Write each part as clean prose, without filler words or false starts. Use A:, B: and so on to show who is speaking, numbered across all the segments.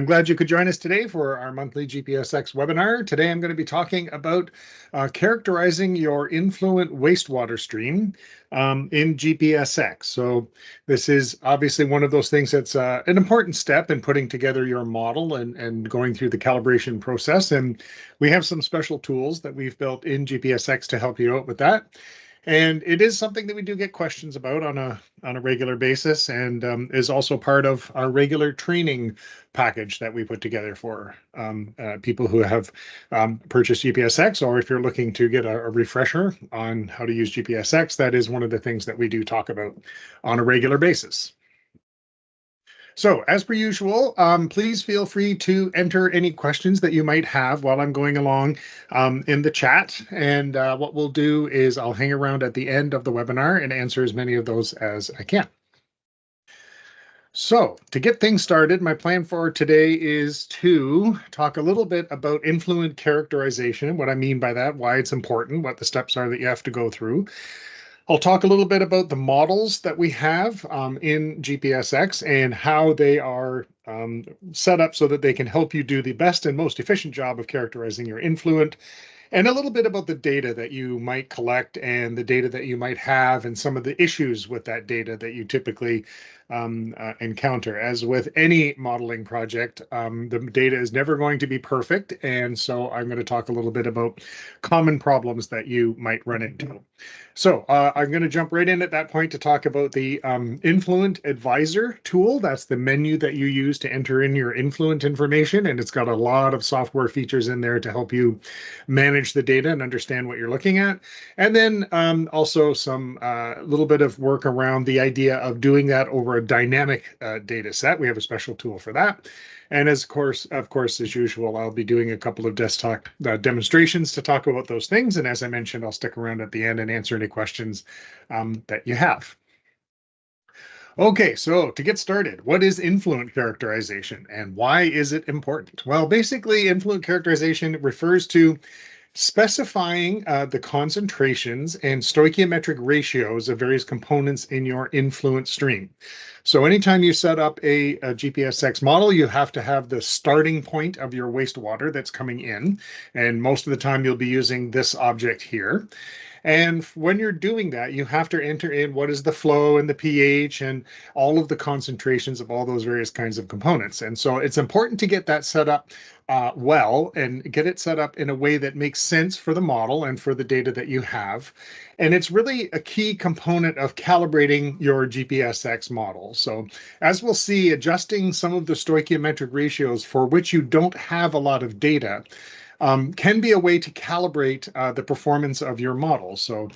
A: I'm glad you could join us today for our monthly GPS-X webinar. Today I'm going to be talking about characterizing your Influent wastewater stream in GPS-X. So this is obviously one of those things that's an important step in putting together your model and going through the calibration process. And we have some special tools that we've built in GPS-X to help you out with that. And it is something that we do get questions about on a regular basis, and is also part of our regular training package that we put together for people who have purchased GPS-X, or if you're looking to get a refresher on how to use GPS-X, that is one of the things that we do talk about on a regular basis. So, as per usual, please feel free to enter any questions that you might have while I'm going along in the chat. And what we'll do is I'll hang around at the end of the webinar and answer as many of those as I can. So, to get things started, my plan for today is to talk a little bit about Influent characterization, what I mean by that, why it's important, what the steps are that you have to go through. I'll talk a little bit about the models that we have in GPS-X and how they are set up so that they can help you do the best and most efficient job of characterizing your Influent, and a little bit about the data that you might collect and the data that you might have and some of the issues with that data that you typically encounter. As with any modeling project, the data is never going to be perfect, and so I'm going to talk a little bit about common problems that you might run into. So I'm going to jump right in at that point to talk about the Influent Advisor tool. That's the menu that you use to enter in your Influent information, and it's got a lot of software features in there to help you manage the data and understand what you're looking at. And then also some little bit of work around the idea of doing that over a dynamic data set. We have a special tool for that. And of course, as usual, I'll be doing a couple of desktop demonstrations to talk about those things. And as I mentioned, I'll stick around at the end and answer any questions that you have. Okay, so to get started, what is Influent characterization and why is it important? Well, basically, Influent characterization refers to specifying the concentrations and stoichiometric ratios of various components in your Influent stream. So anytime you set up a GPS-X model, you have to have the starting point of your wastewater that's coming in. And most of the time you'll be using this object here. And when you're doing that, you have to enter in what is the flow and the pH and all of the concentrations of all those various kinds of components. And so it's important to get that set up well and get it set up in a way that makes sense for the model and for the data that you have. And it's really a key component of calibrating your GPS-X model. So as we'll see, adjusting some of the stoichiometric ratios for which you don't have a lot of data can be a way to calibrate the performance of your model. So,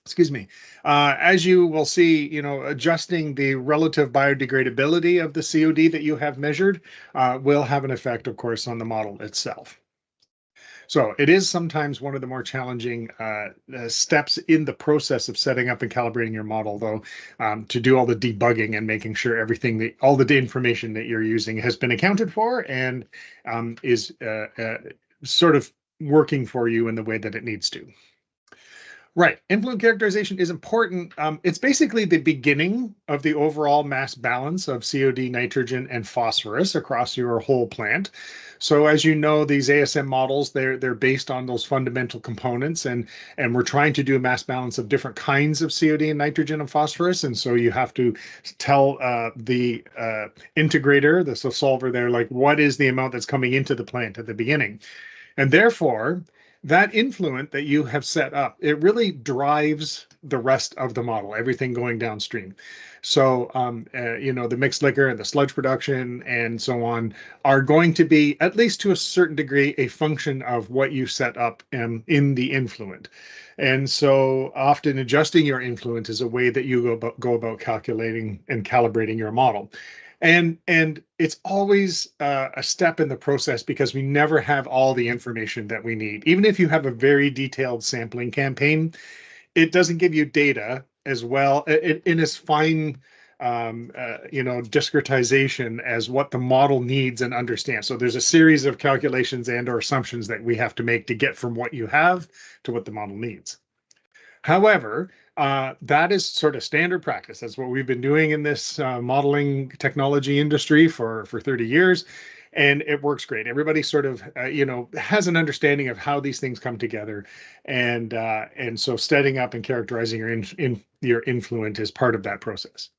A: excuse me, as you will see, adjusting the relative biodegradability of the COD that you have measured will have an effect, of course, on the model itself. So it is sometimes one of the more challenging steps in the process of setting up and calibrating your model, though, to do all the debugging and making sure everything, all the information that you're using has been accounted for and is sort of working for you in the way that it needs to. Right. Influent characterization is important. It's basically the beginning of the overall mass balance of COD, nitrogen, and phosphorus across your whole plant. So as you know, these ASM models, they're based on those fundamental components, and we're trying to do a mass balance of different kinds of COD and nitrogen and phosphorus. And so you have to tell the integrator, the solver there, like what is the amount that's coming into the plant at the beginning. And therefore, that influent that you have set up, it really drives the rest of the model, everything going downstream. So, the mixed liquor and the sludge production and so on are going to be, at least to a certain degree, a function of what you set up in the influent. And so often adjusting your influent is a way that you go about calculating and calibrating your model. And it's always a step in the process because we never have all the information that we need. Even if you have a very detailed sampling campaign, it doesn't give you data as well in as fine, discretization as what the model needs and understands. So there's a series of calculations and or assumptions that we have to make to get from what you have to what the model needs. However, that is sort of standard practice. That's what we've been doing in this modeling technology industry for 30 years. And it works great. Everybody sort of, has an understanding of how these things come together, and so setting up and characterizing your influent is part of that process.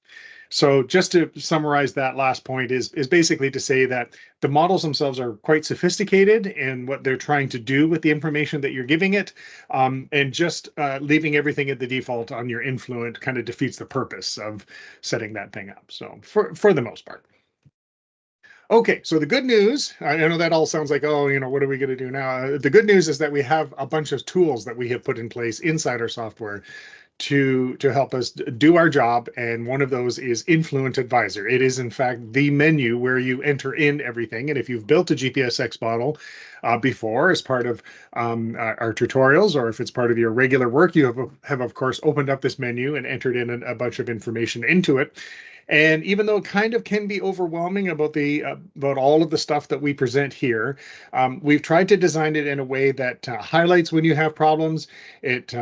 A: So just to summarize that last point is basically to say that the models themselves are quite sophisticated in what they're trying to do with the information that you're giving it, and just leaving everything at the default on your influent kind of defeats the purpose of setting that thing up. So for the most part. Okay, so the good news, I know that all sounds like, oh, what are we going to do now? The good news is that we have a bunch of tools that we have put in place inside our software to help us do our job, and one of those is Influent Advisor. It is, in fact, the menu where you enter in everything, and if you've built a GPS-X model before as part of our tutorials, or if it's part of your regular work, you have of course, opened up this menu and entered in a bunch of information into it. And even though it kind of can be overwhelming about all of the stuff that we present here, we've tried to design it in a way that highlights when you have problems. It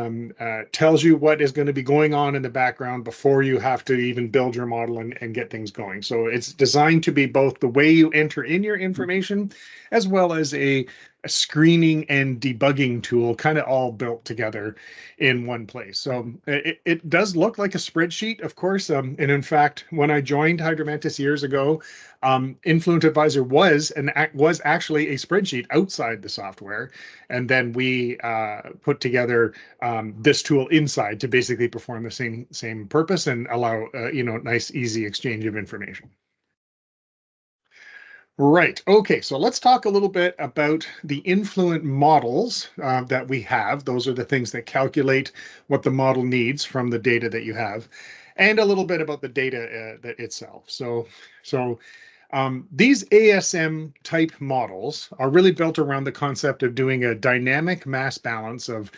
A: tells you what is going to be going on in the background before you have to even build your model and get things going. So it's designed to be both the way you enter in your information, as well as a screening and debugging tool, kind of all built together in one place. So it does look like a spreadsheet, of course. And in fact, when I joined Hydromantis years ago, Influent Advisor was actually a spreadsheet outside the software. And then we put together this tool inside to basically perform the same purpose and allow nice, easy exchange of information. Right. Okay. So let's talk a little bit about the influent models that we have. Those are the things that calculate what the model needs from the data that you have, and a little bit about the data itself. So these ASM type models are really built around the concept of doing a dynamic mass balance of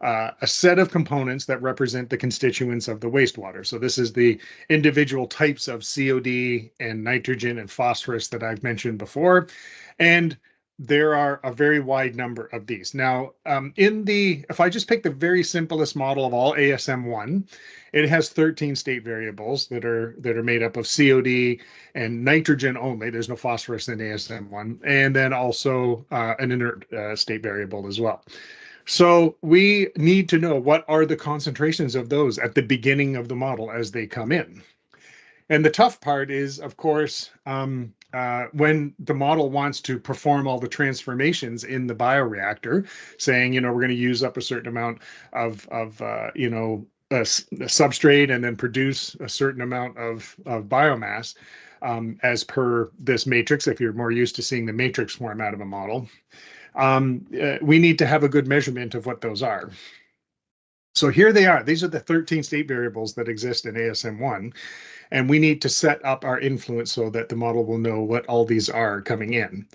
A: a set of components that represent the constituents of the wastewater. So this is the individual types of COD and nitrogen and phosphorus that I've mentioned before. And there are a very wide number of these. Now, if I just pick the very simplest model of all, ASM1, it has 13 state variables that are made up of COD and nitrogen only. There's no phosphorus in ASM1, and then also an inert state variable as well. So we need to know what are the concentrations of those at the beginning of the model as they come in. And the tough part is, of course, when the model wants to perform all the transformations in the bioreactor, saying, we're going to use up a certain amount of substrate and then produce a certain amount of biomass as per this matrix, if you're more used to seeing the matrix form out of a model. We need to have a good measurement of what those are. So here they are. These are the 13 state variables that exist in ASM1, and we need to set up our influence so that the model will know what all these are coming in.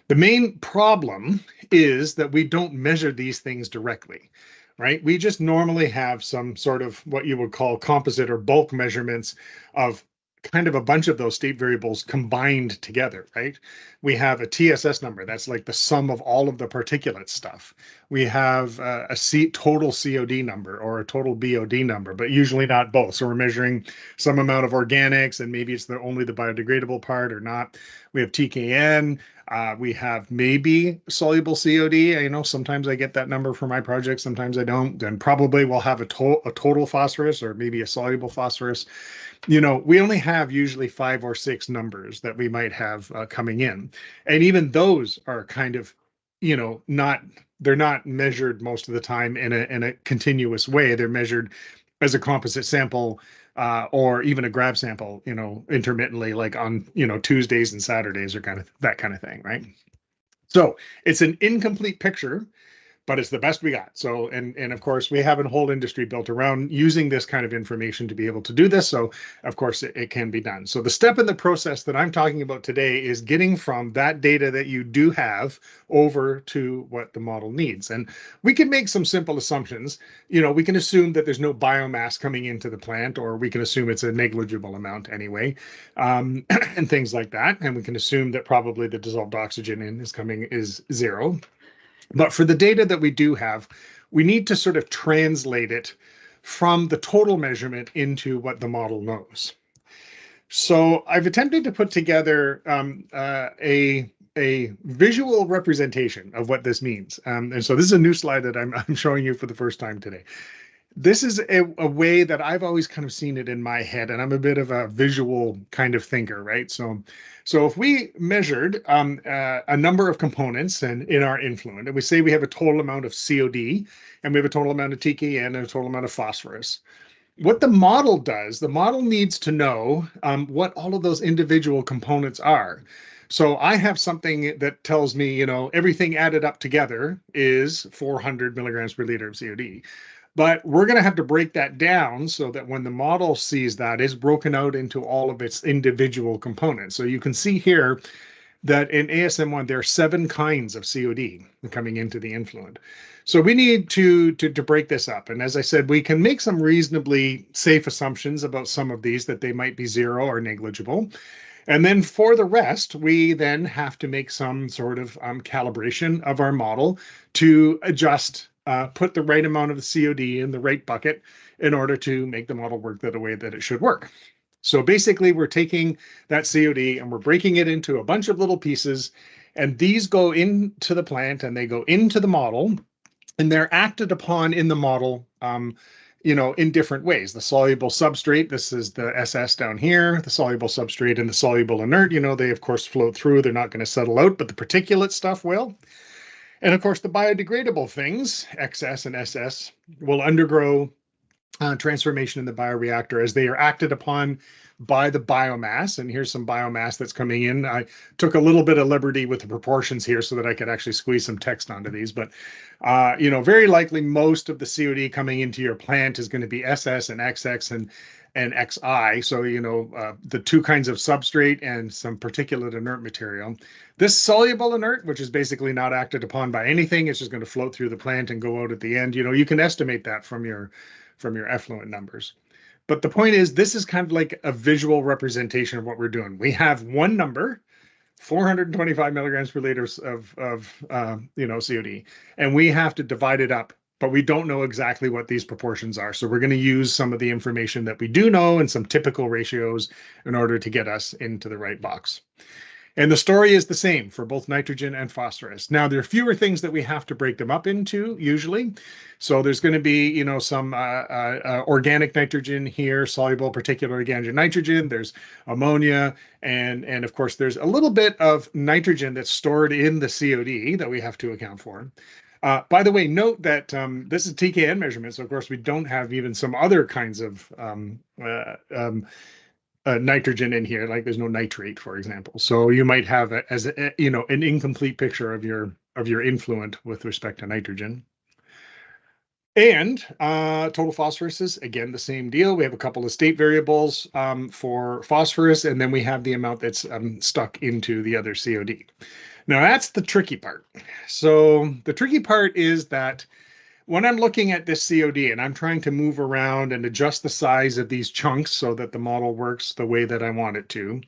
A: The main problem is that we don't measure these things directly, right? We just normally have some sort of what you would call composite or bulk measurements of kind of a bunch of those state variables combined together, right? We have a TSS number. That's like the sum of all of the particulate stuff. We have a total COD number or a total BOD number, but usually not both. So we're measuring some amount of organics, and maybe it's only the biodegradable part or not. We have TKN. We have maybe soluble COD. Sometimes I get that number for my project, sometimes I don't. Then probably we'll have a total phosphorus or maybe a soluble phosphorus. We only have usually 5 or 6 numbers that we might have coming in. And even those are kind of, they're not measured most of the time in a continuous way. They're measured as a composite sample or even a grab sample, intermittently, like on, Tuesdays and Saturdays or that kind of thing, right? So it's an incomplete picture, but it's the best we got. So, and of course, we have a whole industry built around using this kind of information to be able to do this. So, of course, it can be done. So the step in the process that I'm talking about today is getting from that data that you do have over to what the model needs. And we can make some simple assumptions. We can assume that there's no biomass coming into the plant, or we can assume it's a negligible amount anyway, and things like that. And we can assume that probably the dissolved oxygen is 0. But for the data that we do have, we need to sort of translate it from the total measurement into what the model knows. So I've attempted to put together a visual representation of what this means. And so this is a new slide that I'm showing you for the first time today. This is a way that I've always kind of seen it in my head, and I'm a bit of a visual kind of thinker, right? So if we measured a number of components and in our Influent, and we say we have a total amount of COD, and we have a total amount of TKN and a total amount of phosphorus, what the model does, the model needs to know what all of those individual components are. So I have something that tells me, you know, everything added up together is 400 milligrams per liter of COD. But we're going to have to break that down so that when the model sees that, it's broken out into all of its individual components. So you can see here that in ASM1, there are 7 kinds of COD coming into the Influent. So we need to break this up. And as I said, we can make some reasonably safe assumptions about some of these, that they might be 0 or negligible. And then for the rest, we then have to make some sort of calibration of our model to adjust, put the right amount of the COD in the right bucket in order to make the model work the way that it should work. So basically, we're taking that COD and we're breaking it into a bunch of little pieces, and these go into the plant and they go into the model, and they're acted upon in the model, you know, in different ways. The soluble substrate, this is the SS down here, the soluble substrate and the soluble inert, you know, they of course float through, they're not going to settle out, but the particulate stuff will. And of course, the biodegradable things, XS and SS, will undergo transformation in the bioreactor as they are acted upon by the biomass. And here's some biomass that's coming in. I took a little bit of liberty with the proportions here so that I could actually squeeze some text onto these. But, you know, very likely most of the COD coming into your plant is going to be SS and XX and XI. So, you know, the 2 kinds of substrate and some particulate inert material. This soluble inert, which is basically not acted upon by anything, it's just going to float through the plant and go out at the end. You know, you can estimate that from your effluent numbers. But the point is, this is kind of like a visual representation of what we're doing. We have one number, 425 milligrams per liter of you know, COD, and we have to divide it up, but we don't know exactly what these proportions are. So we're going to use some of the information that we do know and some typical ratios in order to get us into the right box. And the story is the same for both nitrogen and phosphorus. Now, there are fewer things that we have to break them up into usually. So there's going to be, you know, some organic nitrogen here, soluble particulate organic nitrogen. There's ammonia. And of course, there's a little bit of nitrogen that's stored in the COD that we have to account for. By the way, note that this is TKN measurement. So, of course, we don't have even some other kinds of nitrogen in here, like there's no nitrate, for example. So you might have you know, an incomplete picture of your influent with respect to nitrogen. And total phosphorus is again the same deal. We have a couple of state variables for phosphorus, and then we have the amount that's stuck into the other COD. Now that's the tricky part. So the tricky part is that when I'm looking at this COD and I'm trying to move around and adjust the size of these chunks so that the model works the way that I want it to,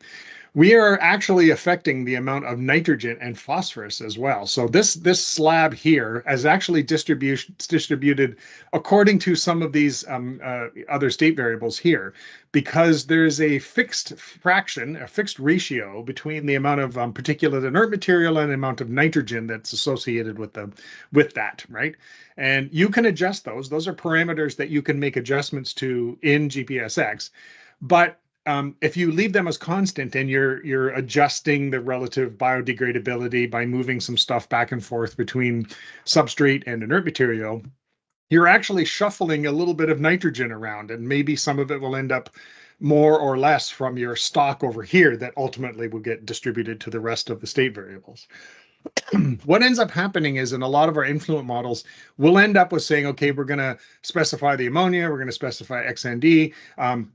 A: we are actually affecting the amount of nitrogen and phosphorus as well. So this slab here is actually distributed according to some of these other state variables here, because there's a fixed fraction, a fixed ratio between the amount of particulate inert material and the amount of nitrogen that's associated with that, right? And you can adjust those. Those are parameters that you can make adjustments to in GPS-X. But if you leave them as constant and you're adjusting the relative biodegradability by moving some stuff back and forth between substrate and inert material, you're actually shuffling a little bit of nitrogen around, and maybe some of it will end up more or less from your stock over here that ultimately will get distributed to the rest of the state variables. What ends up happening is in a lot of our influent models, we'll end up with saying, okay, we're going to specify the ammonia, we're going to specify XND,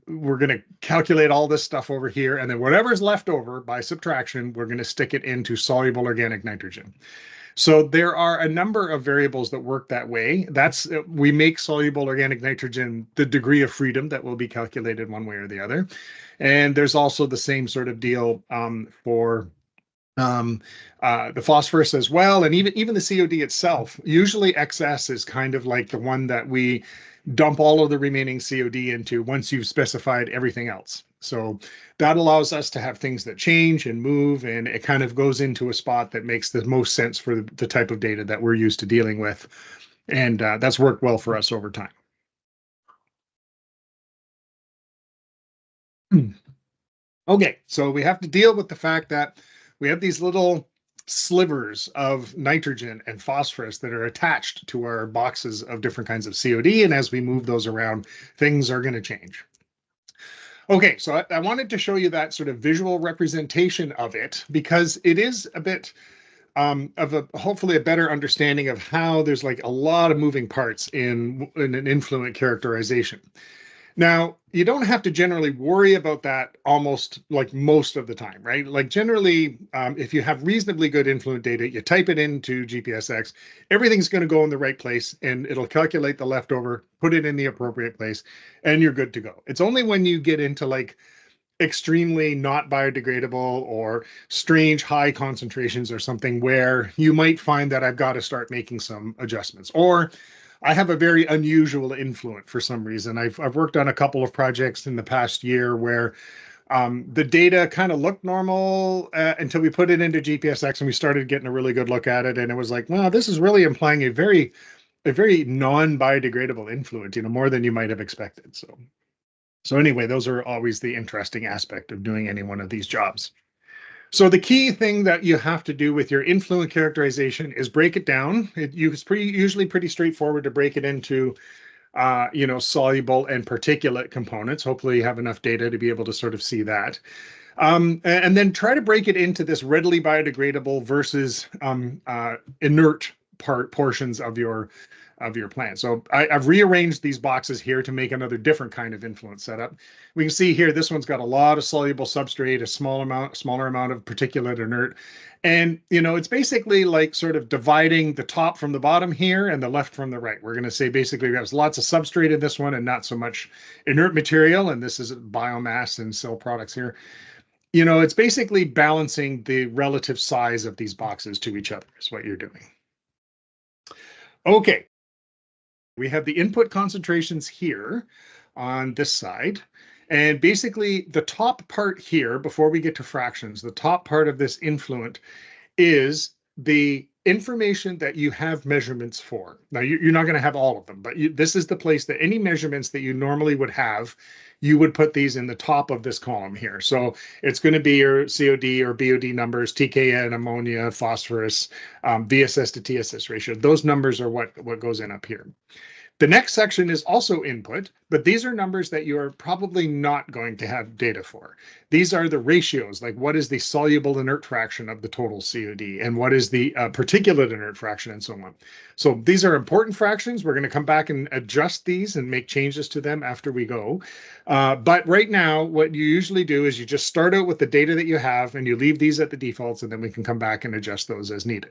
A: we're going to calculate all this stuff over here, and then whatever's left over by subtraction, we're going to stick it into soluble organic nitrogen. So there are a number of variables that work that way. We make soluble organic nitrogen the degree of freedom that will be calculated one way or the other. And there's also the same sort of deal for the phosphorus as well, and even the COD itself. Usually XS is kind of like the one that we dump all of the remaining COD into once you've specified everything else. So that allows us to have things that change and move, and it kind of goes into a spot that makes the most sense for the type of data that we're used to dealing with. And that's worked well for us over time. Okay, so we have to deal with the fact that we have these little slivers of nitrogen and phosphorus that are attached to our boxes of different kinds of COD, and as we move those around, things are going to change. Okay, so I wanted to show you that sort of visual representation of it because it is a bit of hopefully a better understanding of how there's like a lot of moving parts in an influent characterization. Now, you don't have to generally worry about that almost like most of the time, right? Like generally, if you have reasonably good influent data, you type it into GPS-X, everything's going to go in the right place and it'll calculate the leftover, put it in the appropriate place, and you're good to go. It's only when you get into like extremely not biodegradable or strange high concentrations or something where you might find that I've got to start making some adjustments, or I have a very unusual influent for some reason. I've worked on a couple of projects in the past year where the data kind of looked normal until we put it into GPS-X and we started getting a really good look at it. And it was like, wow, this is really implying a very non-biodegradable influent, more than you might have expected. So anyway, those are always the interesting aspect of doing any one of these jobs. So the key thing that you have to do with your influent characterization is break it down. It's usually pretty straightforward to break it into, soluble and particulate components. Hopefully you have enough data to be able to sort of see that. And then try to break it into this readily biodegradable versus inert portions of your plan. So I've rearranged these boxes here to make another different kind of influence setup. We can see here, this one's got a lot of soluble substrate, a smaller amount of particulate inert. And, it's basically like sort of dividing the top from the bottom here and the left from the right. We're going to say basically there's lots of substrate in this one and not so much inert material. And this is biomass and cell products here. It's basically balancing the relative size of these boxes to each other is what you're doing. Okay. We have the input concentrations here on this side. And basically the top part here, before we get to fractions, the top part of this influent is the information that you have measurements for. Now, you're not going to have all of them, but this is the place that any measurements that you normally would have, you would put these in the top of this column here. So it's going to be your COD or BOD numbers, TKN, ammonia, phosphorus, VSS to TSS ratio. Those numbers are what goes in up here. The next section is also input, but these are numbers that you're probably not going to have data for. These are the ratios, like what is the soluble inert fraction of the total COD and what is the particulate inert fraction and so on. So these are important fractions. We're going to come back and adjust these and make changes to them after we go. But right now, what you usually do is you just start out with the data that you have and you leave these at the defaults, and then we can come back and adjust those as needed.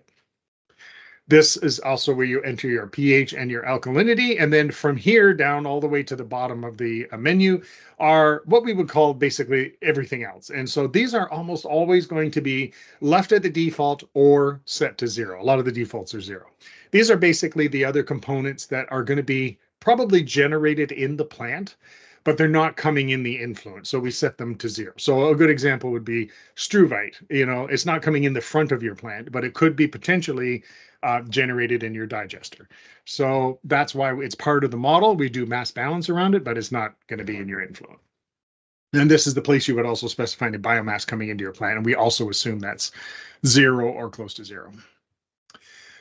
A: This is also where you enter your pH and your alkalinity. And then from here down all the way to the bottom of the menu are what we would call basically everything else. And so these are almost always going to be left at the default or set to 0. A lot of the defaults are 0. These are basically the other components that are going to be probably generated in the plant, but they're not coming in the influence. So we set them to 0. So a good example would be struvite. It's not coming in the front of your plant, but it could be potentially generated in your digester. So that's why it's part of the model. We do mass balance around it, but it's not going to be in your influent. And this is the place you would also specify the biomass coming into your plant. And we also assume that's 0 or close to 0.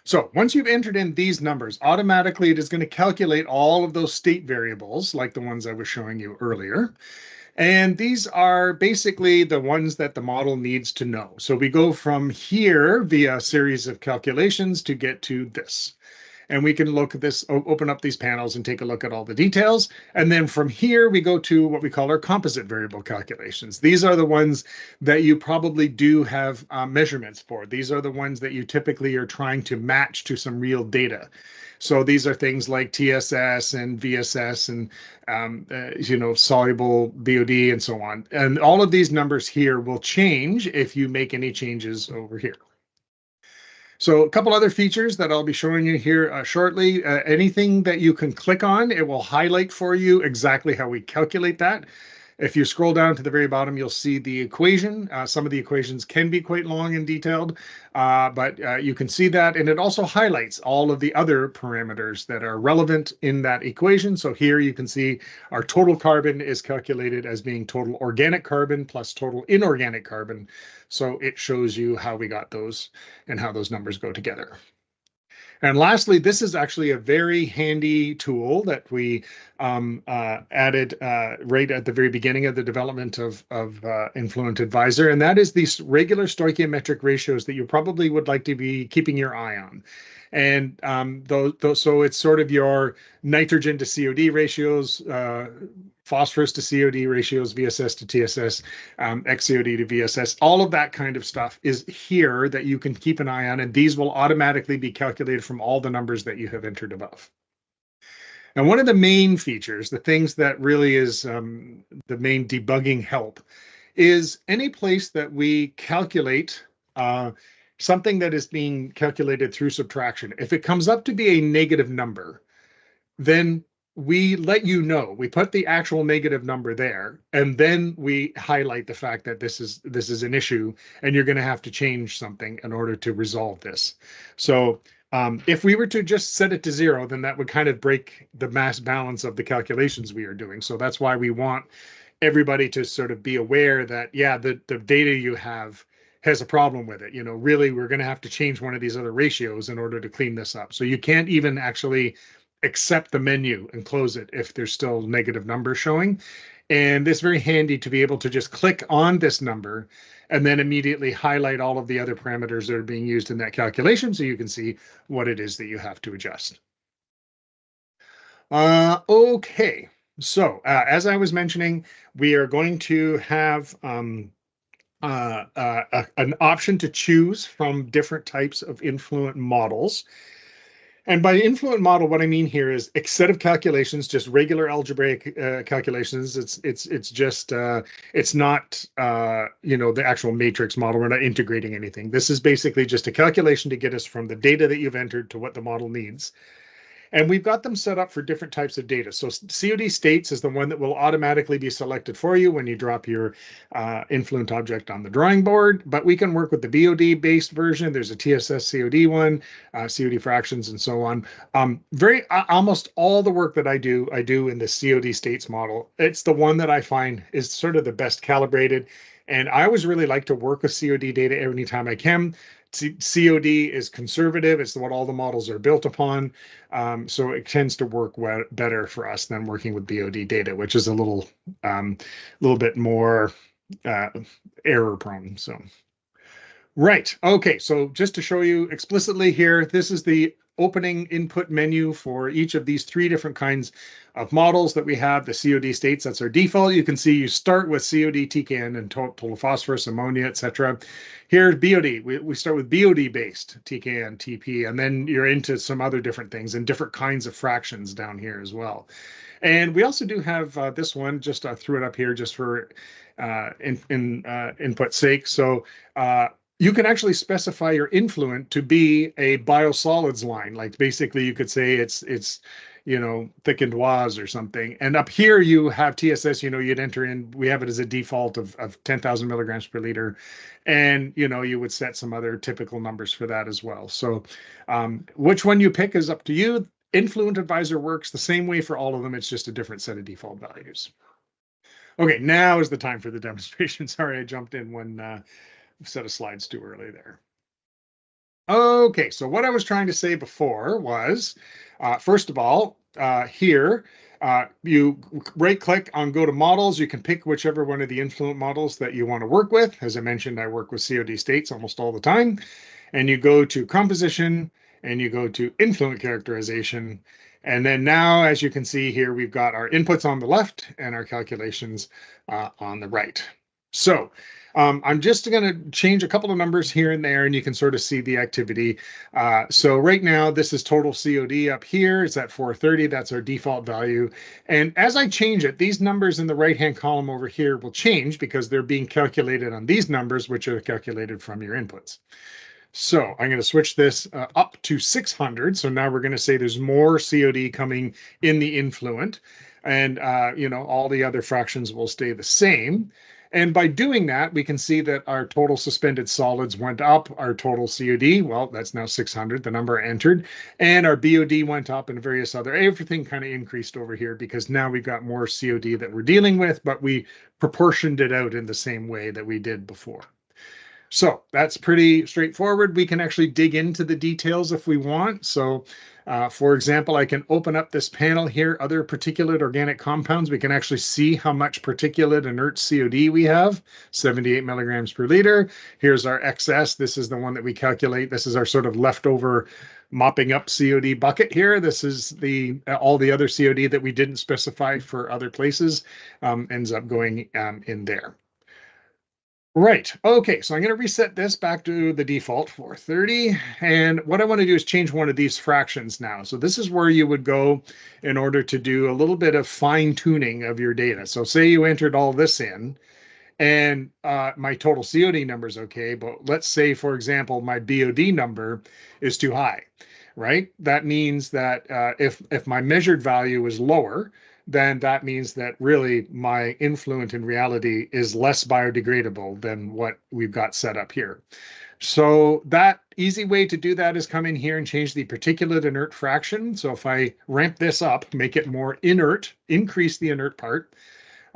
A: So once you've entered in these numbers, automatically it is going to calculate all of those state variables like the ones I was showing you earlier. And these are basically the ones that the model needs to know. So we go from here via a series of calculations to get to this. And we can look at this, open up these panels and take a look at all the details. And then from here, we go to what we call our composite variable calculations. These are the ones that you probably do have measurements for. These are the ones that you typically are trying to match to some real data. So these are things like TSS and VSS and, soluble BOD and so on. And all of these numbers here will change if you make any changes over here. So a couple other features that I'll be showing you here shortly. Anything that you can click on, it will highlight for you exactly how we calculate that. If you scroll down to the very bottom, you'll see the equation. Some of the equations can be quite long and detailed, but you can see that. And it also highlights all of the other parameters that are relevant in that equation. So here you can see our total carbon is calculated as being total organic carbon plus total inorganic carbon. So it shows you how we got those and how those numbers go together. And lastly, this is actually a very handy tool that we added right at the very beginning of the development of Influent Advisor, and that is these regular stoichiometric ratios that you probably would like to be keeping your eye on. And so it's sort of your nitrogen to COD ratios, phosphorus to COD ratios, VSS to TSS, XCOD to VSS, all of that kind of stuff is here that you can keep an eye on, and these will automatically be calculated from all the numbers that you have entered above. Now, one of the main features, the things that really is the main debugging help, is any place that we calculate something that is being calculated through subtraction. If it comes up to be a negative number, then we let you know. We put the actual negative number there, and then we highlight the fact that this is an issue, and you're going to have to change something in order to resolve this. So if we were to just set it to 0, then that would kind of break the mass balance of the calculations we are doing. So that's why we want everybody to sort of be aware that, yeah, the data you have has a problem with it. You know, really, we're going to have to change one of these other ratios in order to clean this up. So you can't even actually accept the menu and close it if there's still negative numbers showing. And it's very handy to be able to just click on this number and then immediately highlight all of the other parameters that are being used in that calculation so you can see what it is that you have to adjust. Okay, so as I was mentioning, we are going to have an option to choose from different types of Influent models. And by Influent model, what I mean here is a set of calculations, just regular algebraic calculations. It's just it's not the actual matrix model. We're not integrating anything. This is basically just a calculation to get us from the data that you've entered to what the model needs. And we've got them set up for different types of data. So COD states is the one that will automatically be selected for you when you drop your Influent object on the drawing board. But we can work with the BOD-based version. There's a TSS COD one, COD fractions, and so on. Almost all the work that I do in the COD states model. It's the one that I find is sort of the best calibrated. And I always really like to work with COD data anytime I can. COD is conservative. It's what all the models are built upon. So it tends to work better for us than working with BOD data, which is a little bit more error prone. So, right. Okay. So just to show you explicitly here, this is the opening input menu for each of these 3 different kinds of models that we have. The COD states, that's our default. You can see you start with COD, TKN, and total phosphorus, ammonia, etc. Here's BOD. We start with BOD-based TKN, TP, and then you're into some other different things and different kinds of fractions down here as well. And we also do have this one, just threw it up here just for input's sake. So you can actually specify your Influent to be a biosolids line. Like basically you could say it's thickened WAS or something. And up here you have TSS, you'd enter in, we have it as a default of 10,000 milligrams per liter. And, you would set some other typical numbers for that as well. So which one you pick is up to you. Influent Advisor works the same way for all of them. It's just a different set of default values. Okay, now is the time for the demonstration. Sorry, I jumped in one set of slides too early there. Okay, so what I was trying to say before was, first of all, here, you right-click on Go to Models. You can pick whichever one of the Influent models that you want to work with. As I mentioned, I work with COD states almost all the time. And you go to Composition, and you go to Influent Characterization. And then now, as you can see here, we've got our inputs on the left and our calculations on the right. So I'm just going to change a couple of numbers here and there, and you can sort of see the activity. So right now, this is total COD up here. It's at 430. That's our default value. And as I change it, these numbers in the right-hand column over here will change because they're being calculated on these numbers, which are calculated from your inputs. So I'm going to switch this up to 600. So now we're going to say there's more COD coming in the influent, and all the other fractions will stay the same. And by doing that, we can see that our total suspended solids went up. Our total COD, well, that's now 600, the number entered. And our BOD went up and everything kind of increased over here because now we've got more COD that we're dealing with, but we proportioned it out in the same way that we did before. So that's pretty straightforward. We can actually dig into the details if we want. So for example, I can open up this panel here, other particulate organic compounds. We can actually see how much particulate inert COD we have, 78 milligrams per liter. Here's our excess. This is the one that we calculate. This is our sort of leftover mopping up COD bucket here. This is all the other COD that we didn't specify for other places ends up going in there. Right. Okay, so I'm going to reset this back to the default 430. And what I want to do is change one of these fractions now. So this is where you would go in order to do a little bit of fine tuning of your data. So say you entered all this in and my total COD number is okay, but let's say, for example, my BOD number is too high, right? That means that if my measured value is lower, then that means that really my influent in reality is less biodegradable than what we've got set up here. So that easy way to do that is come in here and change the particulate inert fraction. So if I ramp this up, make it more inert, increase the inert part.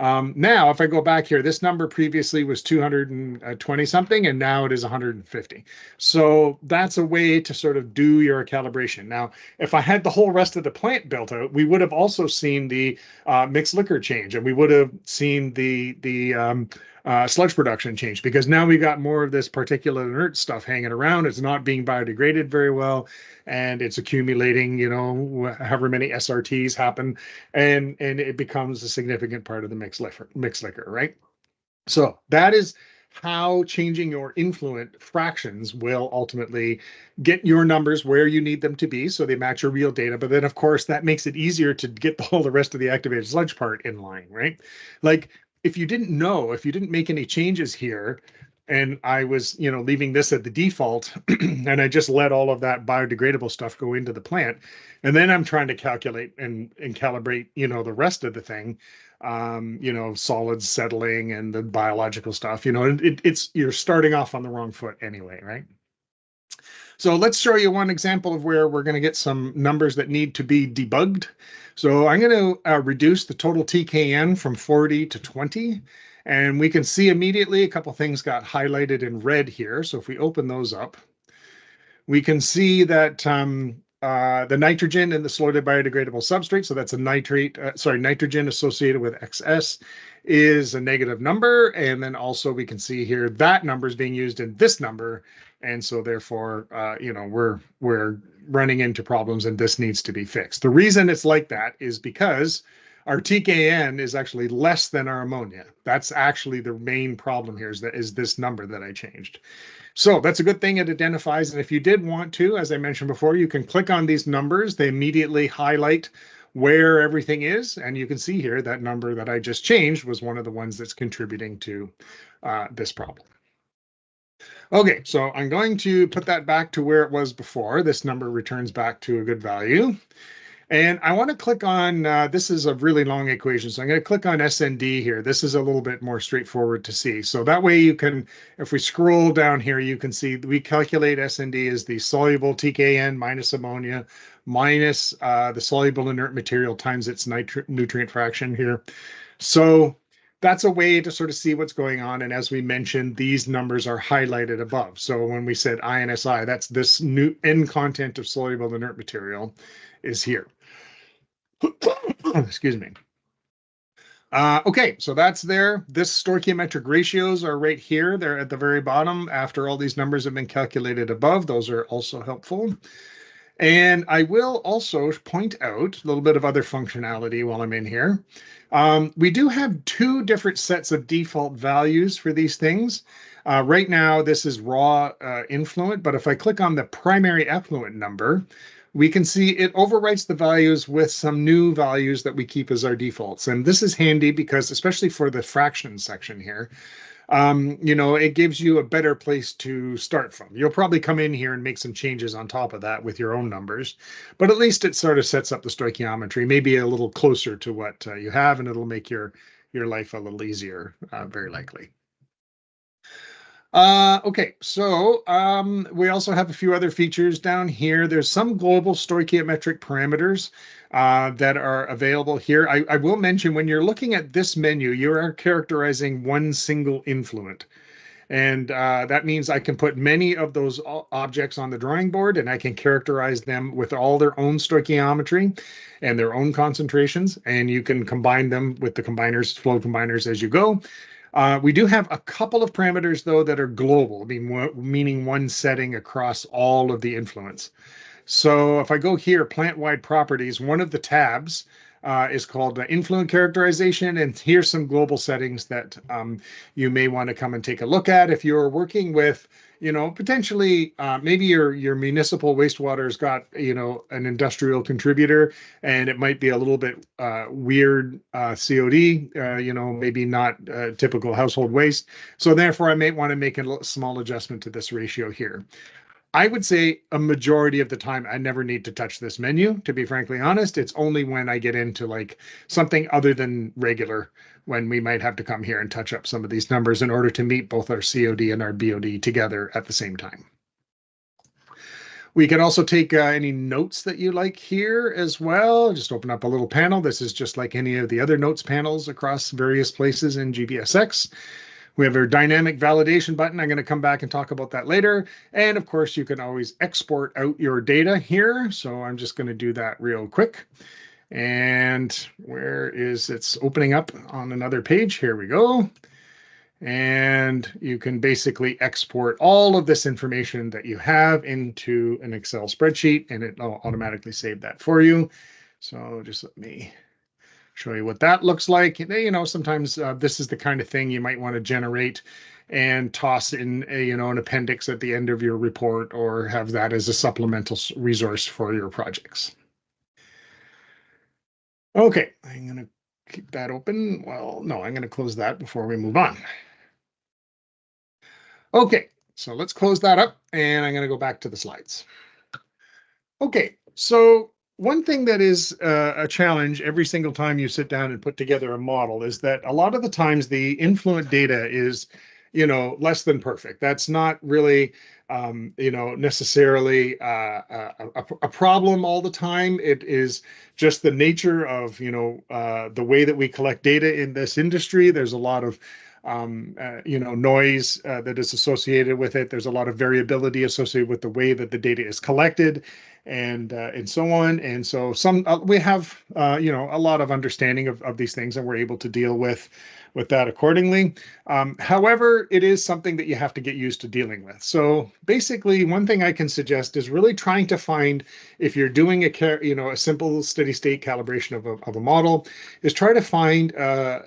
A: Now, if I go back here, this number previously was 220 something, and now it is 150. So that's a way to sort of do your calibration. Now, if I had the whole rest of the plant built out, we would have also seen the mixed liquor change, and we would have seen the sludge production change, because now we got more of this particulate inert stuff hanging around. It's not being biodegraded very well, and it's accumulating, however many SRTs happen, and it becomes a significant part of the mixed liquor, right? So that is how changing your influent fractions will ultimately get your numbers where you need them to be so they match your real data. But then, of course, that makes it easier to get all the rest of the activated sludge part in line, right? Like, if you didn't make any changes here, and I was, leaving this at the default, and I just let all of that biodegradable stuff go into the plant, and then I'm trying to calculate and calibrate, the rest of the thing, solids settling and the biological stuff, you're starting off on the wrong foot anyway, right? So let's show you one example of where we're going to get some numbers that need to be debugged. So I'm going to reduce the total TKN from 40 to 20. And we can see immediately a couple things got highlighted in red here. So if we open those up, we can see that the nitrogen in the solid biodegradable substrate, so that's a nitrogen associated with XS, is a negative number. And then also we can see here that number is being used in this number. And so therefore, we're running into problems, and this needs to be fixed. The reason it's like that is because our TKN is actually less than our ammonia. That's actually the main problem here, is this number that I changed. So that's a good thing it identifies. And if you did want to, as I mentioned before, you can click on these numbers. They immediately highlight where everything is. And you can see here that number that I just changed was one of the ones that's contributing to this problem. Okay, so I'm going to put that back to where it was before. This number returns back to a good value. And I want to click on, this is a really long equation, so I'm going to click on SND here. This is a little bit more straightforward to see. So that way you can, if we scroll down here, you can see we calculate SND as the soluble TKN minus ammonia minus the soluble inert material times its nutrient fraction here. So that's a way to sort of see what's going on. And as we mentioned, these numbers are highlighted above. So when we said INSI, that's this new N content of soluble inert material is here. Excuse me. Okay, so that's there. This stoichiometric ratios are right here. They're at the very bottom after all these numbers have been calculated above. Those are also helpful. And I will also point out a little bit of other functionality while I'm in here. We do have two different sets of default values for these things. Right now, this is raw influent, but if I click on the primary effluent number, we can see it overwrites the values with some new values that we keep as our defaults. And this is handy because, especially for the fractions section here, it gives you a better place to start from. You'll probably come in here and make some changes on top of that with your own numbers, but at least it sort of sets up the stoichiometry, maybe a little closer to what you have, and it'll make your life a little easier, very likely. Okay, so we also have a few other features down here. There's some global stoichiometric parameters that are available here. I will mention, when you're looking at this menu, you are characterizing one single influent. And that means I can put many of those objects on the drawing board, and I can characterize them with all their own stoichiometry and their own concentrations, and you can combine them with the combiners, flow combiners, as you go. We do have a couple of parameters, though, that are global, meaning one setting across all of the influence. So if I go here, plant-wide properties, one of the tabs is called Influent Characterization, and here's some global settings that you may want to come and take a look at if you're working with, potentially maybe your municipal wastewater has got, an industrial contributor, and it might be a little bit weird COD, maybe not typical household waste. So therefore, I may want to make a small adjustment to this ratio here. I would say a majority of the time, I never need to touch this menu, to be frankly honest. It's only when I get into like something other than regular, when we might have to come here and touch up some of these numbers in order to meet both our COD and our BOD together at the same time. We can also take any notes that you like here as well. Just open up a little panel. This is just like any of the other notes panels across various places in GPS-X. We have our dynamic validation button. I'm going to come back and talk about that later. And of course, you can always export out your data here. So I'm just going to do that real quick. And it's opening up on another page. Here we go. And you can basically export all of this information that you have into an Excel spreadsheet, and it'll automatically save that for you. So just let me show you what that looks like. Sometimes this is the kind of thing you might want to generate and toss in an appendix at the end of your report, or have that as a supplemental resource for your projects. Okay, I'm going to keep that open. Well, no, I'm going to close that before we move on. Okay, so let's close that up, and I'm going to go back to the slides. Okay, so one thing that is a challenge every single time you sit down and put together a model is that a lot of the times the influent data is, less than perfect. That's not really, necessarily a problem all the time. It is just the nature of, the way that we collect data in this industry. There's a lot of noise that is associated with it. There's a lot of variability associated with the way that the data is collected, and so on. And so we have a lot of understanding of these things, and we're able to deal with that accordingly. However, it is something that you have to get used to dealing with. So basically, one thing I can suggest is really trying to find, if you're doing a simple steady state calibration of a model, is try to find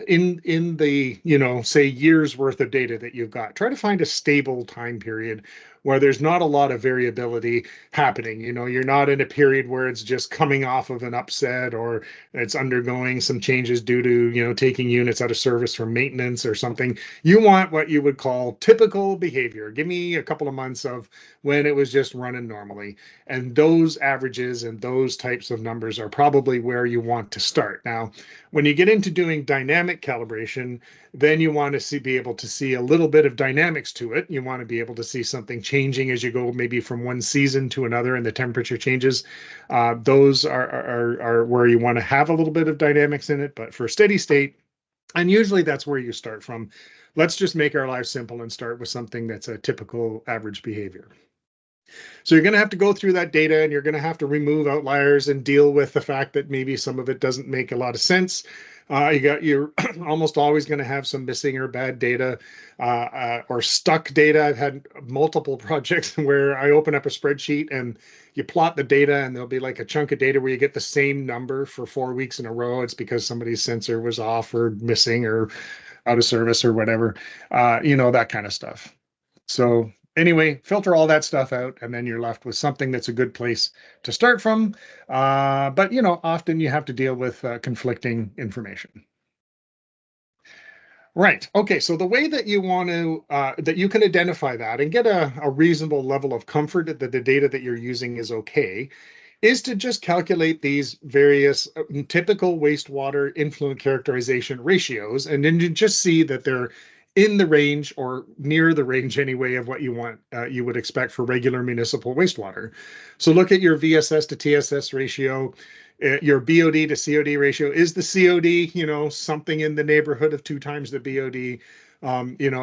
A: in the say years worth of data that you've got, try to find a stable time period where there's not a lot of variability happening. You're not in a period where it's just coming off of an upset, or it's undergoing some changes due to, taking units out of service for maintenance or something. You want what you would call typical behavior. Give me a couple of months of when it was just running normally. And those averages and those types of numbers are probably where you want to start. Now, when you get into doing dynamic calibration, then you want to be able to see a little bit of dynamics to it. You want to be able to see something changing as you go, maybe from one season to another, and the temperature changes. Those are where you want to have a little bit of dynamics in it. But for steady state, and usually that's where you start from. Let's just make our lives simple and start with something that's a typical average behavior. So you're going to have to go through that data, and you're going to have to remove outliers and deal with the fact that maybe some of it doesn't make a lot of sense. You're almost always going to have some missing or bad data or stuck data. I've had multiple projects where I open up a spreadsheet and you plot the data, and there'll be like a chunk of data where you get the same number for 4 weeks in a row. It's because somebody's sensor was off or missing or out of service or whatever, that kind of stuff. So Anyway, filter all that stuff out, and then you're left with something that's a good place to start from. But, often you have to deal with conflicting information. Right. Okay. So the way that you want to that you can identify that and get a reasonable level of comfort that the data that you're using is okay is to just calculate these various typical wastewater influent characterization ratios, and then you just see that they're in the range or near the range anyway of what you would expect for regular municipal wastewater. So look at your VSS to TSS ratio. Your BOD to COD ratio. Is the COD, something in the neighborhood of 2 times the BOD?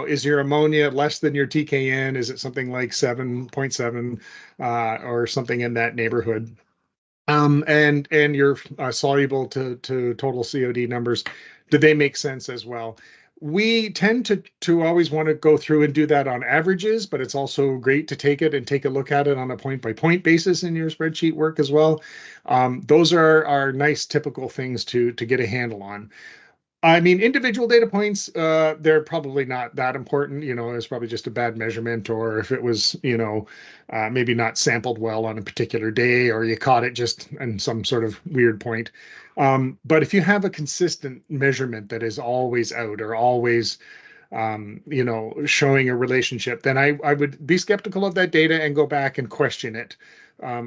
A: Is your ammonia less than your TKN? Is it something like 7.7 or something in that neighborhood? And your soluble to total COD numbers, do they make sense as well? We tend to always want to go through and do that on averages, but it's also great to take it and take a look at it on a point-by-point basis in your spreadsheet work as well. Those are nice typical things to get a handle on. I mean, individual data points, they're probably not that important. It's probably just a bad measurement, or if it was, maybe not sampled well on a particular day, or you caught it just in some sort of weird point. But if you have a consistent measurement that is always out or always, showing a relationship, then I would be skeptical of that data and go back and question it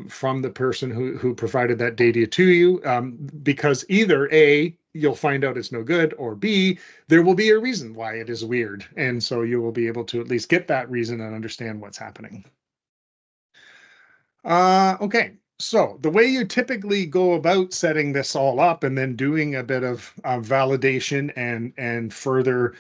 A: from the person who provided that data to you, because either A, you'll find out it's no good, or B, there will be a reason why it is weird. And so you will be able to at least get that reason and understand what's happening. Okay, so the way you typically go about setting this all up and then doing a bit of validation and further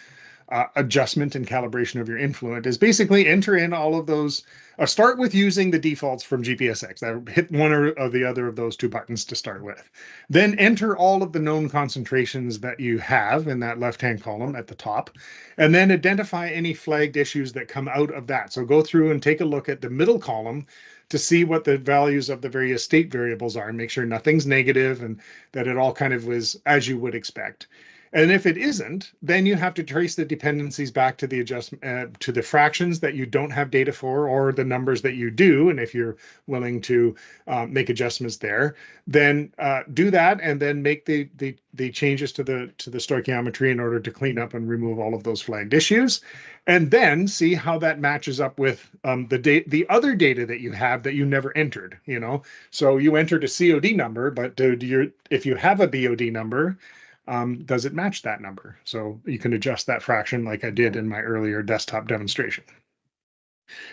A: adjustment and calibration of your Influent is basically enter in all of those. Start with using the defaults from GPS-X. Hit one or the other of those 2 buttons to start with. Then enter all of the known concentrations that you have in that left-hand column at the top, and then identify any flagged issues that come out of that. So go through and take a look at the middle column to see what the values of the various state variables are and make sure nothing's negative and that it all kind of was as you would expect. And if it isn't, then you have to trace the dependencies back to the adjustment to the fractions that you don't have data for, or the numbers that you do. And if you're willing to make adjustments there, then do that, and then make the changes to the stoichiometry in order to clean up and remove all of those flagged issues, and then see how that matches up with the other data that you have that you never entered. So you entered a COD number, but if you have a BOD number, does it match that number? So you can adjust that fraction like I did in my earlier desktop demonstration.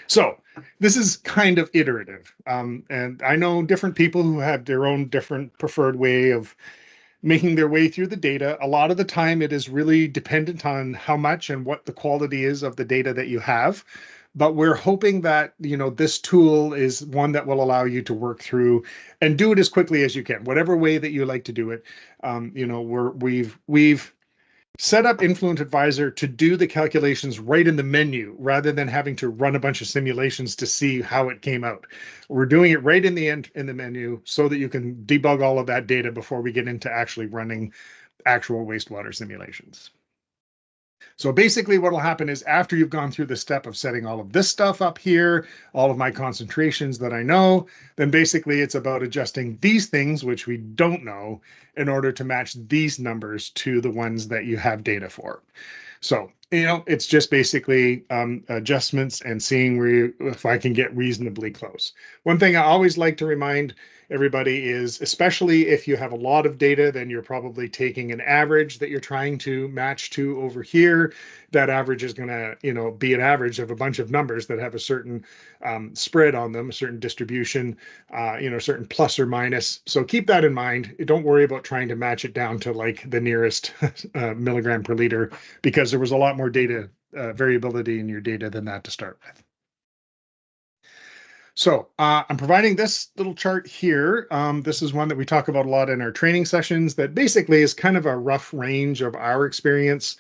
A: So this is kind of iterative. And I know different people who have their own different preferred way of making their way through the data. A lot of the time it is really dependent on how much and what the quality is of the data that you have. But we're hoping that, this tool is one that will allow you to work through and do it as quickly as you can, whatever way that you like to do it. We've set up Influent Advisor to do the calculations right in the menu rather than having to run a bunch of simulations to see how it came out. We're doing it right in the menu so that you can debug all of that data before we get into actually running actual wastewater simulations. So basically what will happen is after you've gone through the step of setting all of this stuff up here, all of my concentrations that I know, then basically it's about adjusting these things, which we don't know, in order to match these numbers to the ones that you have data for. So, it's just basically adjustments and seeing if I can get reasonably close. One thing I always like to remind everybody is, especially if you have a lot of data, then you're probably taking an average that you're trying to match to over here. That average is going to, be an average of a bunch of numbers that have a certain spread on them, a certain distribution, certain plus or minus. So keep that in mind. Don't worry about trying to match it down to like the nearest milligram per liter, because there was a lot more data variability in your data than that to start with. So I'm providing this little chart here. This is one that we talk about a lot in our training sessions that basically is kind of a rough range of our experience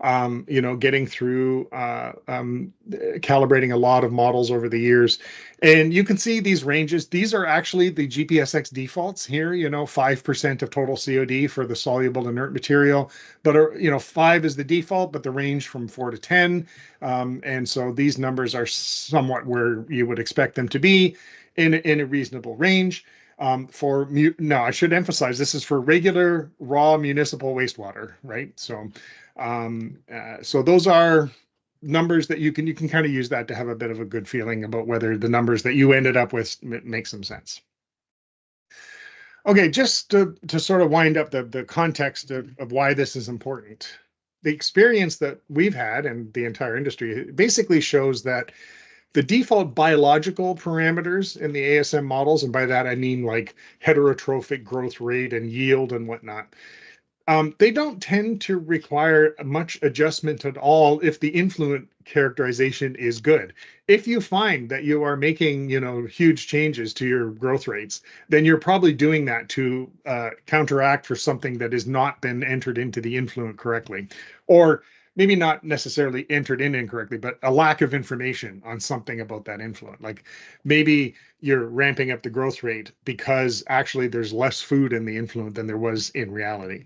A: getting through calibrating a lot of models over the years. And you can see these ranges. These are actually the GPS-X defaults here, 5% of total COD for the soluble inert material. But, 5 is the default, but the range from 4 to 10. And so these numbers are somewhat where you would expect them to be in a reasonable range. Now I should emphasize this is for regular raw municipal wastewater, right? So those are numbers that you can kind of use that to have a bit of a good feeling about whether the numbers that you ended up with make some sense. Okay, just to sort of wind up the context of why this is important. The experience that we've had and the entire industry basically shows that the default biological parameters in the ASM models, and by that I mean like heterotrophic growth rate and yield and whatnot, they don't tend to require much adjustment at all if the influent characterization is good. If you find that you are making, huge changes to your growth rates, then you're probably doing that to counteract for something that has not been entered into the influent correctly, or maybe not necessarily entered in incorrectly, but a lack of information on something about that influent. Like maybe you're ramping up the growth rate because actually there's less food in the influent than there was in reality.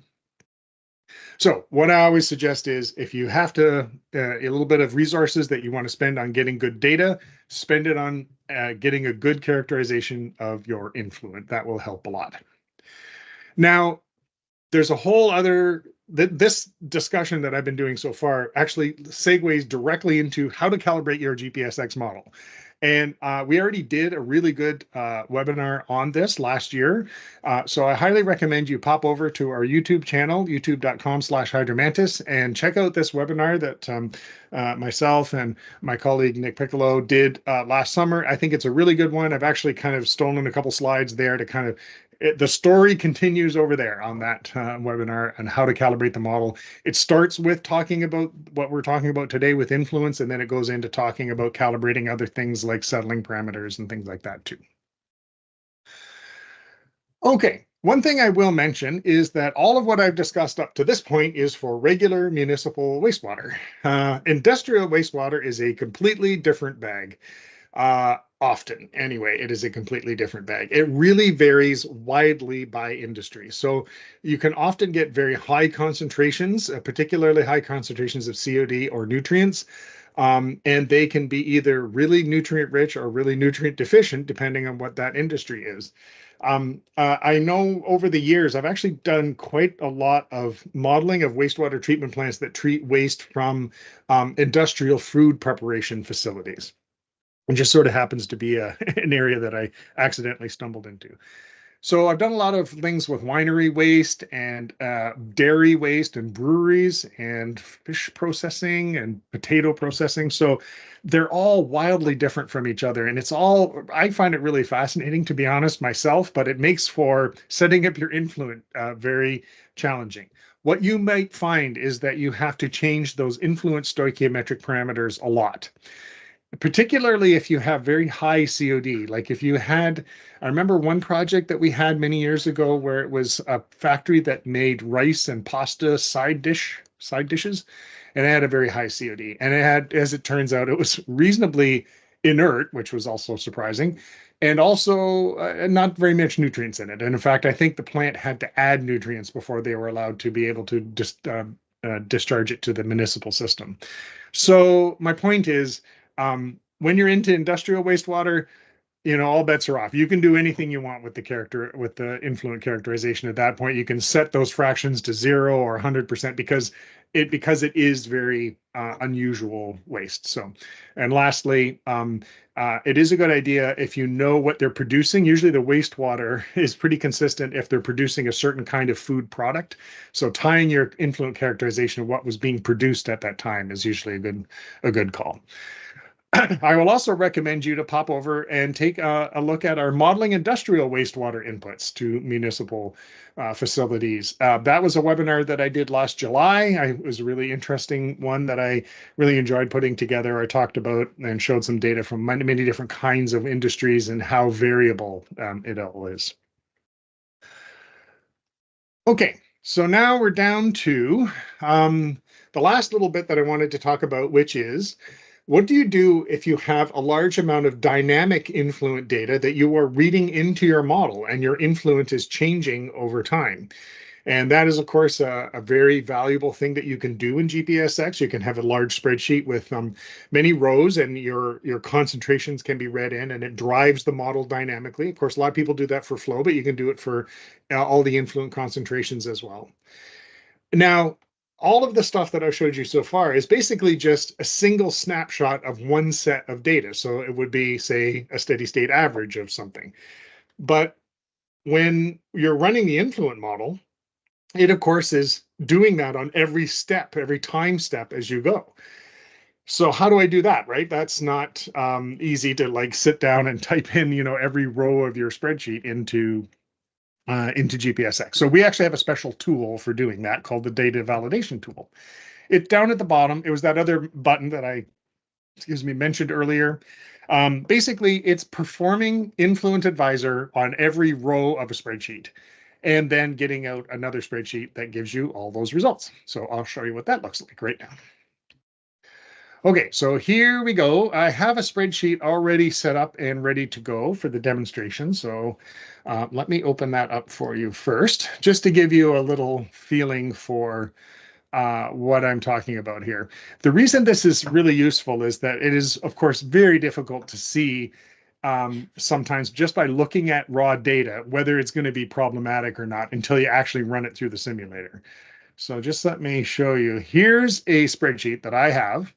A: So what I always suggest is if you have a little bit of resources that you want to spend on getting good data, spend it on getting a good characterization of your influent. That will help a lot. Now, there's a whole other, this discussion that I've been doing so far actually segues directly into how to calibrate your GPS-X model. And we already did a really good webinar on this last year. So I highly recommend you pop over to our YouTube channel, youtube.com/hydromantis, and check out this webinar that myself and my colleague Nick Piccolo did last summer. I think it's a really good one. I've actually kind of stolen a couple slides there to kind of, the story continues over there on that webinar on how to calibrate the model. It starts with talking about what we're talking about today with influence, and then it goes into talking about calibrating other things like settling parameters and things like that too. Okay, one thing I will mention is that all of what I've discussed up to this point is for regular municipal wastewater. Industrial wastewater is a completely different bag. Often, anyway, it is a completely different bag. It really varies widely by industry. So you can often get very high concentrations, particularly high concentrations of COD or nutrients. And they can be either really nutrient rich or really nutrient deficient, depending on what that industry is. I know over the years, I've actually done quite a lot of modeling of wastewater treatment plants that treat waste from industrial food preparation facilities. It just sort of happens to be an area that I accidentally stumbled into. So I've done a lot of things with winery waste and dairy waste and breweries and fish processing and potato processing. So they're all wildly different from each other. And I find it really fascinating, to be honest, myself, but it makes for setting up your influent very challenging. What you might find is that you have to change those influence stoichiometric parameters a lot. Particularly if you have very high COD, like if you had, I remember one project that we had many years ago where it was a factory that made rice and pasta side dishes, and it had a very high COD. And it had, as it turns out, it was reasonably inert, which was also surprising, and also not very much nutrients in it. And in fact, I think the plant had to add nutrients before they were allowed to be able to discharge it to the municipal system. So my point is, when you're into industrial wastewater, all bets are off. You can do anything you want with the influent characterization. At that point, you can set those fractions to 0 or 100% because it is very unusual waste. So, and lastly, it is a good idea if you know what they're producing. Usually the wastewater is pretty consistent if they're producing a certain kind of food product. So tying your influent characterization of what was being produced at that time is usually a good call. I will also recommend you to pop over and take a look at our modeling industrial wastewater inputs to municipal facilities. That was a webinar that I did last July. It was a really interesting one that I really enjoyed putting together. I talked about and showed some data from many different kinds of industries and how variable it all is. Okay, so now we're down to the last little bit that I wanted to talk about, which is, what do you do if you have a large amount of dynamic influent data that you are reading into your model and your influent is changing over time? And that is, of course, a very valuable thing that you can do in GPS-X. You can have a large spreadsheet with many rows, and your concentrations can be read in, and it drives the model dynamically. Of course, a lot of people do that for flow, but you can do it for all the influent concentrations as well. Now, all of the stuff that I've showed you so far is basically just a single snapshot of one set of data. So it would be, say, a steady state average of something. But when you're running the influent model, it, of course, is doing that on every step, every time step as you go. So how do I do that, right? That's not easy to like sit down and type in, every row of your spreadsheet into GPS-X. So we actually have a special tool for doing that called the data validation tool. It's down at the bottom. It was that other button that I, mentioned earlier. Basically, it's performing Influent Advisor on every row of a spreadsheet, and then getting out another spreadsheet that gives you all those results. So I'll show you what that looks like right now. Okay, so here we go. I have a spreadsheet already set up and ready to go for the demonstration. So let me open that up for you first, just to give you a little feeling for what I'm talking about here. The reason this is really useful is that it is, of course, very difficult to see sometimes just by looking at raw data, whether it's going to be problematic or not until you actually run it through the simulator. So just let me show you. Here's a spreadsheet that I have.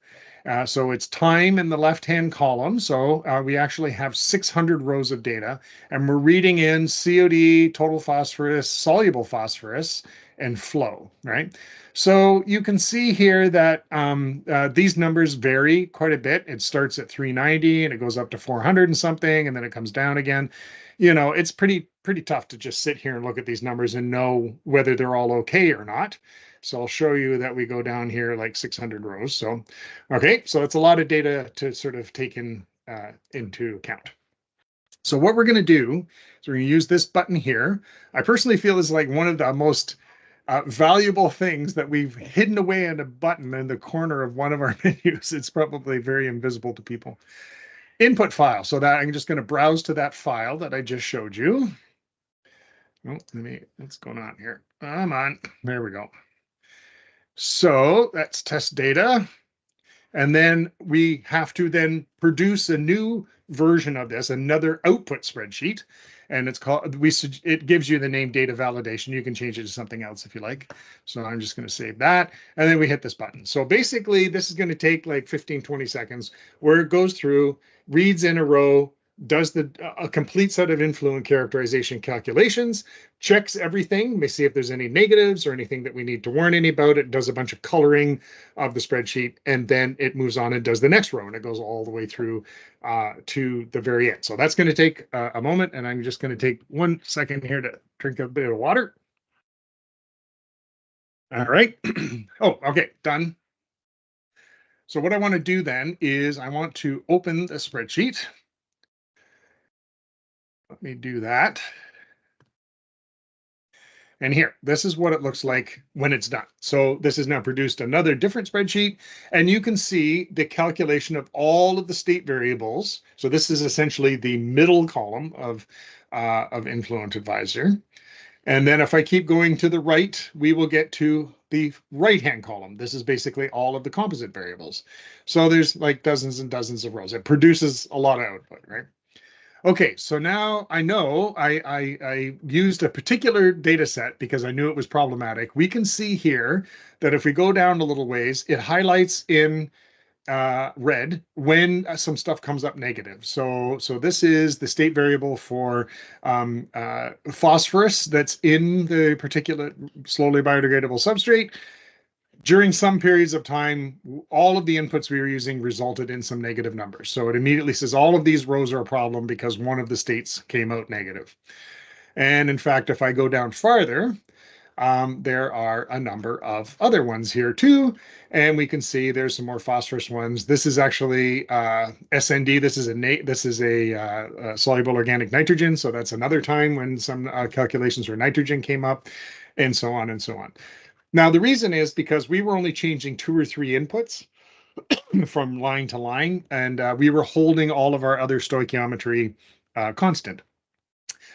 A: So it's time in the left-hand column. So we actually have 600 rows of data, and we're reading in COD, total phosphorus, soluble phosphorus, and flow, right? So you can see here that these numbers vary quite a bit. It starts at 390 and it goes up to 400 and something, and then it comes down again. It's pretty tough to just sit here and look at these numbers and know whether they're all okay or not. So I'll show you that we go down here like 600 rows. So, okay, so it's a lot of data to sort of take into account. So what we're going to do is we're going to use this button here. I personally feel is like one of the most valuable things that we've hidden away in a button in the corner of one of our menus. It's probably very invisible to people. Input file. So that I'm just going to browse to that file that I just showed you. Oh, what's going on here? Come on. There we go. So that's test data. And then we have to then produce a new version of this, another output spreadsheet. And it's called, it gives you the name data validation. You can change it to something else if you like. So I'm just going to save that. And then we hit this button. So basically, this is going to take like 15, 20 seconds where it goes through, reads in a row, does a complete set of influent characterization calculations, checks everything, may see if there's any negatives or anything that we need to warn any about. It does a bunch of coloring of the spreadsheet, and then it moves on and does the next row, and it goes all the way through to the very end. So that's going to take a moment, and I'm just going to take 1 second here to drink a bit of water. All right. Oh, okay, done. So what I want to do then is I want to open the spreadsheet. Let me do that. And here, this is what it looks like when it's done. So this has now produced another different spreadsheet, and you can see the calculation of all of the state variables. So this is essentially the middle column of Influent Advisor. And then if I keep going to the right, we will get to the right-hand column. This is basically all of the composite variables. So there's like dozens and dozens of rows. It produces a lot of output, right? Okay, so now I know I used a particular data set because I knew it was problematic. We can see here that if we go down a little ways, it highlights in red when some stuff comes up negative. So this is the state variable for phosphorus that's in the particulate slowly biodegradable substrate. During some periods of time, all of the inputs we were using resulted in some negative numbers. So it immediately says all of these rows are a problem because one of the states came out negative. And in fact, if I go down farther, there are a number of other ones here too. And we can see there's some more phosphorus ones. This is actually SND. This is a soluble organic nitrogen. So that's another time when some calculations for nitrogen came up, and so on and so on. Now, the reason is because we were only changing 2 or 3 inputs from line to line, and we were holding all of our other stoichiometry constant.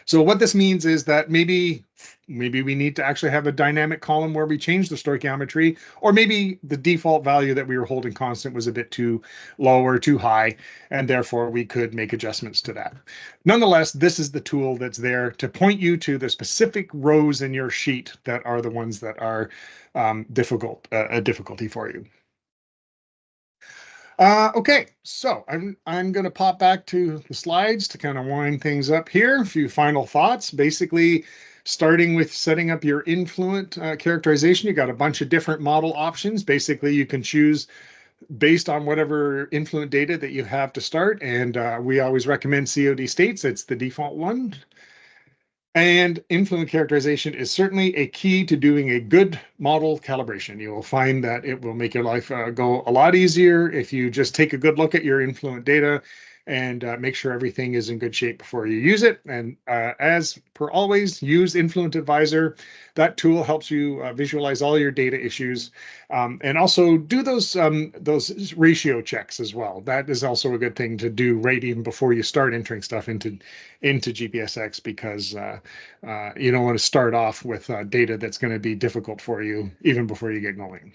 A: So what this means is that maybe we need to actually have a dynamic column where we change the stoichiometry, or maybe the default value that we were holding constant was a bit too low or too high, and therefore we could make adjustments to that. Nonetheless, this is the tool that's there to point you to the specific rows in your sheet that are the ones that are a difficulty for you. Okay, so I'm going to pop back to the slides to kind of wind things up here. A few final thoughts. Basically, starting with setting up your Influent characterization, you got a bunch of different model options. Basically, you can choose based on whatever Influent data that you have to start, and we always recommend COD states. It's the default one. And Influent characterization is certainly a key to doing a good model calibration. You will find that it will make your life go a lot easier if you just take a good look at your Influent data and make sure everything is in good shape before you use it. And as per always, use Influent Advisor. That tool helps you visualize all your data issues, and also do those ratio checks as well. That is also a good thing to do right even before you start entering stuff into GPS-X, because you don't want to start off with data that's going to be difficult for you even before you get going.